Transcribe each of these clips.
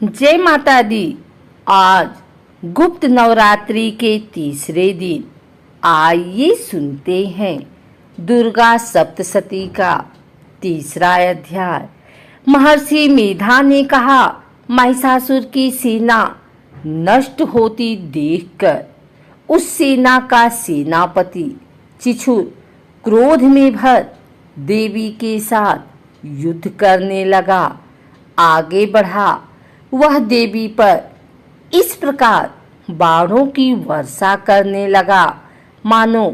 जय माता दी। आज गुप्त नवरात्रि के तीसरे दिन आइए सुनते हैं दुर्गा सप्तशती का तीसरा अध्याय। महर्षि मेधा ने कहा, महिषासुर की सेना नष्ट होती देखकर उस सेना का सेनापति चिछुर क्रोध में भर देवी के साथ युद्ध करने लगा। आगे बढ़ा वह देवी पर इस प्रकार बाणों की वर्षा करने लगा मानो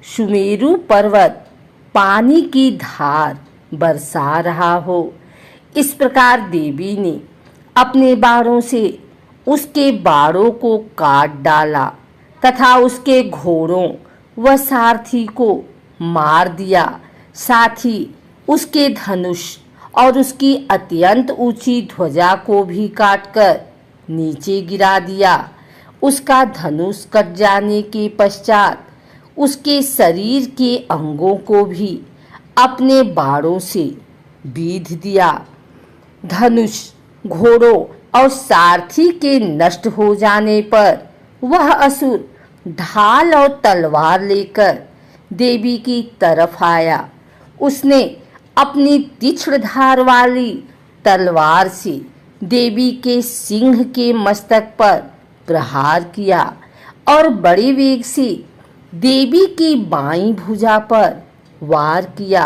सुमेरु पर्वत पानी की धार बरसा रहा हो। इस प्रकार देवी ने अपने बाणों से उसके बाणों को काट डाला तथा उसके घोड़ों व सारथी को मार दिया। साथ ही उसके धनुष और उसकी अत्यंत ऊंची ध्वजा को भी काटकर नीचे गिरा दिया। उसका धनुष कट जाने के पश्चात उसके शरीर के अंगों को भी अपने बाणों से बीध दिया। धनुष, घोड़ों और सारथी के नष्ट हो जाने पर वह असुर ढाल और तलवार लेकर देवी की तरफ आया। उसने अपनी तीक्ष्ण धार वाली तलवार से देवी के सिंह के मस्तक पर प्रहार किया और बड़े वेग से देवी की बाईं भुजा पर वार किया,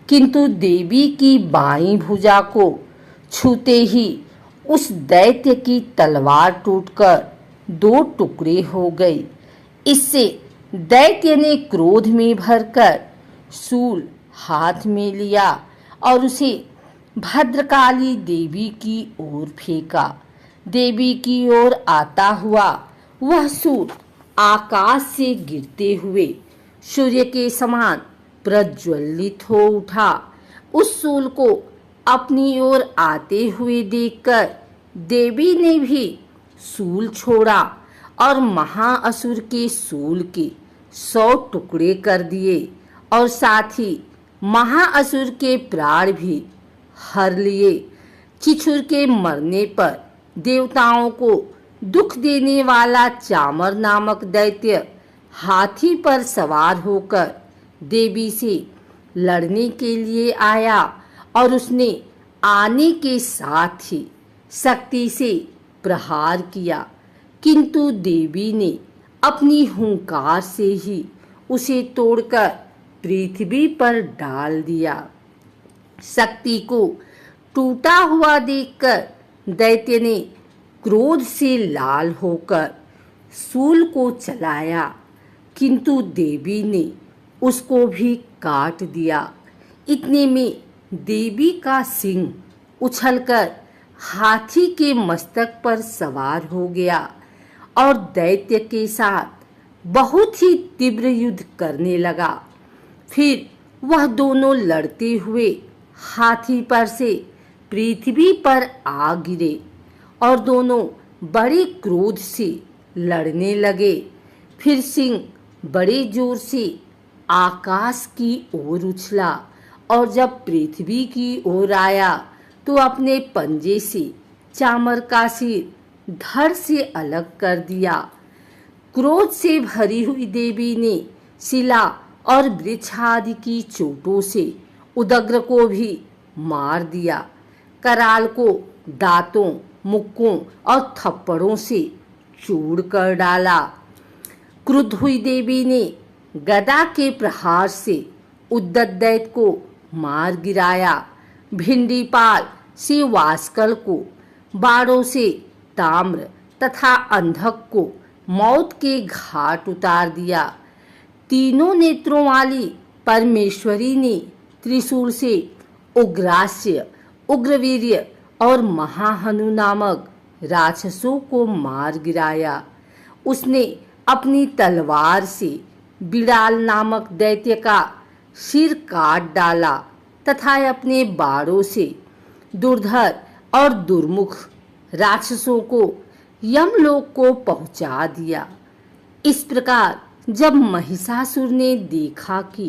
किंतु देवी की बाईं भुजा को छूते ही उस दैत्य की तलवार टूटकर दो टुकड़े हो गई। इससे दैत्य ने क्रोध में भरकर शूल हाथ में लिया और उसे भद्रकाली देवी की ओर फेंका। देवी की ओर आता हुआ वह शूल आकाश से गिरते हुए सूर्य के समान प्रज्वलित हो उठा। उस शूल को अपनी ओर आते हुए देखकर देवी ने भी शूल छोड़ा और महाअसुर के शूल के 100 टुकड़े कर दिए और साथ ही महाअसुर के प्राण भी हर लिए। चिछुर के मरने पर देवताओं को दुख देने वाला चामर नामक दैत्य हाथी पर सवार होकर देवी से लड़ने के लिए आया और उसने आने के साथ ही शक्ति से प्रहार किया, किंतु देवी ने अपनी हुंकार से ही उसे तोड़कर पृथ्वी पर डाल दिया। शक्ति को टूटा हुआ देखकर दैत्य ने क्रोध से लाल होकर शूल को चलाया, किंतु देवी ने उसको भी काट दिया। इतने में देवी का सिंह उछलकर हाथी के मस्तक पर सवार हो गया और दैत्य के साथ बहुत ही तीव्र युद्ध करने लगा। फिर वह दोनों लड़ते हुए हाथी पर से पृथ्वी पर आ गिरे और दोनों बड़े क्रोध से लड़ने लगे। फिर सिंह बड़े जोर से आकाश की ओर उछला और जब पृथ्वी की ओर आया तो अपने पंजे से चामर का सिर धड़ से अलग कर दिया। क्रोध से भरी हुई देवी ने शिला और वृक्ष आदि की चोटों से उदग्र को भी मार दिया। कराल को दांतों, मुक्कों और थप्पड़ों से चूर कर डाला। क्रुद्ध हुई देवी ने गदा के प्रहार से उद्दत दैत्य को मार गिराया। भिंडीपाल से वास्कल को बाणों से ताम्र तथा अंधक को मौत के घाट उतार दिया। तीनों नेत्रों वाली परमेश्वरी ने त्रिशूल से उग्रास्य, उग्रवीर्य और महाहनु नामक राक्षसों को मार गिराया। उसने अपनी तलवार से बिड़ाल नामक दैत्य का सिर काट डाला तथा अपने बाणों से दुर्धर और दुर्मुख राक्षसों को यमलोक को पहुंचा दिया। इस प्रकार जब महिषासुर ने देखा कि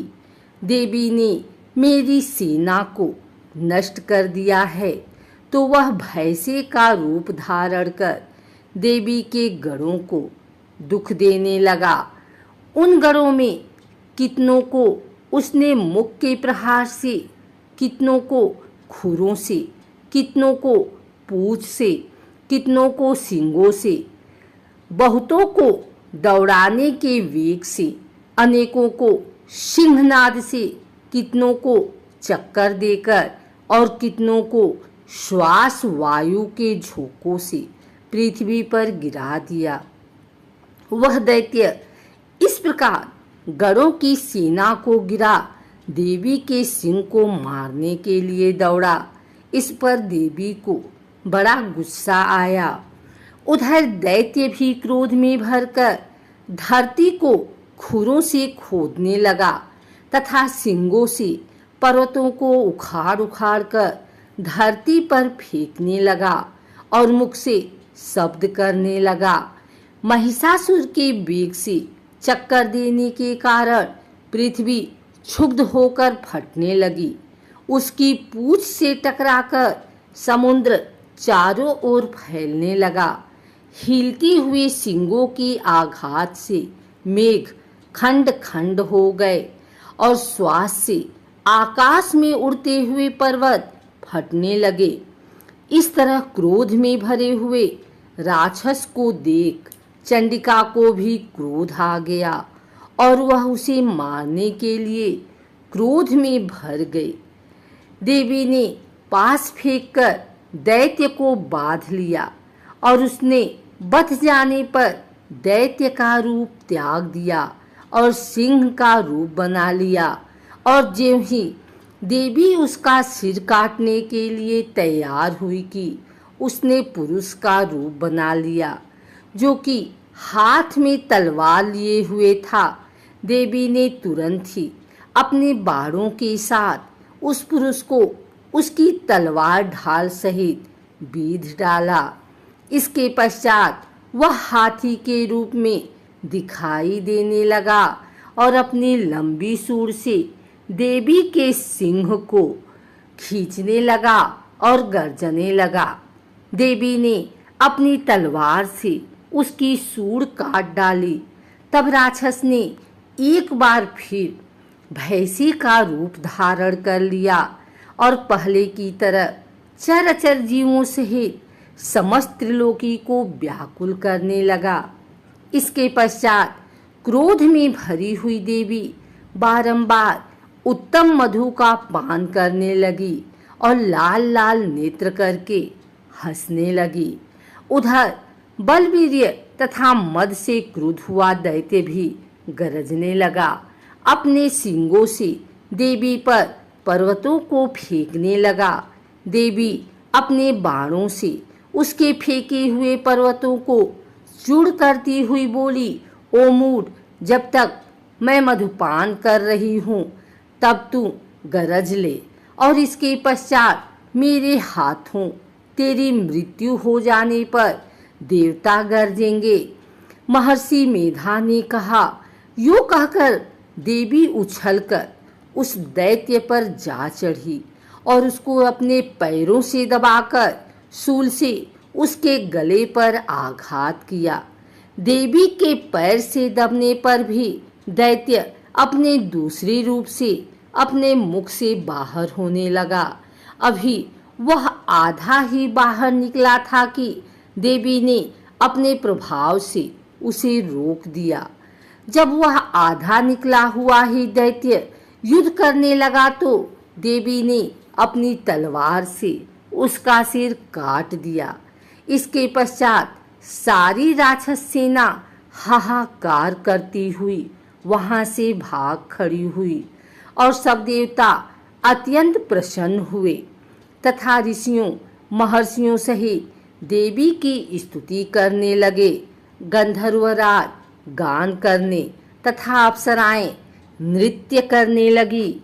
देवी ने मेरी सेना को नष्ट कर दिया है, तो वह भैंसे का रूप धारण कर देवी के गणों को दुख देने लगा। उन गणों में कितनों को उसने मुख के प्रहार से, कितनों को खुरों से, कितनों को पूंछ से, कितनों को सींगों से, बहुतों को दौड़ाने के वेग से, अनेकों को सिंहनाद से, कितनों को चक्कर देकर और कितनों को श्वास वायु के झोंकों से पृथ्वी पर गिरा दिया। वह दैत्य इस प्रकार गणों की सेना को गिरा देवी के सिंह को मारने के लिए दौड़ा। इस पर देवी को बड़ा गुस्सा आया। उधर दैत्य भी क्रोध में भरकर धरती को खुरों से खोदने लगा तथा सिंगों से पर्वतों को उखाड़ उखाड़ कर धरती पर फेंकने लगा और मुख से शब्द करने लगा। महिषासुर के वेग से चक्कर देने के कारण पृथ्वी क्षुब्ध होकर फटने लगी। उसकी पूंछ से टकराकर समुद्र चारों ओर फैलने लगा। हिलती हुई सींगों की आघात से मेघ खंड खंड हो गए और श्वास से आकाश में उड़ते हुए पर्वत फटने लगे। इस तरह क्रोध में भरे हुए राक्षस को देख चंडिका को भी क्रोध आ गया और वह उसे मारने के लिए क्रोध में भर गई। देवी ने पास फेंककर दैत्य को बांध लिया और उसने बच जाने पर दैत्य का रूप त्याग दिया और सिंह का रूप बना लिया। और ज्यों ही देवी उसका सिर काटने के लिए तैयार हुई कि उसने पुरुष का रूप बना लिया जो कि हाथ में तलवार लिए हुए था। देवी ने तुरंत ही अपने बाणों के साथ उस पुरुष को उसकी तलवार ढाल सहित बीध डाला। इसके पश्चात वह हाथी के रूप में दिखाई देने लगा और अपनी लंबी सूंड से देवी के सिंह को खींचने लगा और गर्जने लगा। देवी ने अपनी तलवार से उसकी सूंड काट डाली। तब राक्षस ने एक बार फिर भैंसी का रूप धारण कर लिया और पहले की तरह चराचर जीवों सहित समस्त त्रिलोकी को व्याकुल करने लगा। इसके पश्चात क्रोध में भरी हुई देवी बारंबार उत्तम मधु का पान करने लगी और लाल लाल नेत्र करके हंसने लगी। उधर बलवीर्य तथा मद से क्रुद्ध हुआ दैत्य भी गरजने लगा। अपने सींगों से देवी पर पर्वतों को फेंकने लगा। देवी अपने बाणों से उसके फेंके हुए पर्वतों को चूर करती हुई बोली, ओ मूढ़, जब तक मैं मधुपान कर रही हूँ तब तू गरज ले और इसके पश्चात मेरे हाथों तेरी मृत्यु हो जाने पर देवता गरजेंगे। महर्षि मेधा ने कहा। यूं कहकर देवी उछलकर उस दैत्य पर जा चढ़ी और उसको अपने पैरों से दबाकर शूल से उसके गले पर आघात किया। देवी के पैर से दबने पर भी दैत्य अपने दूसरे रूप से अपने मुख से बाहर होने लगा। अभी वह आधा ही बाहर निकला था कि देवी ने अपने प्रभाव से उसे रोक दिया। जब वह आधा निकला हुआ ही दैत्य युद्ध करने लगा तो देवी ने अपनी तलवार से उसका सिर काट दिया। इसके पश्चात सारी राक्षस सेना हाहाकार करती हुई वहां से भाग खड़ी हुई और सब देवता अत्यंत प्रसन्न हुए तथा ऋषियों महर्षियों सहित देवी की स्तुति करने लगे। गंधर्वराज गान करने तथा अप्सराएं नृत्य करने लगी।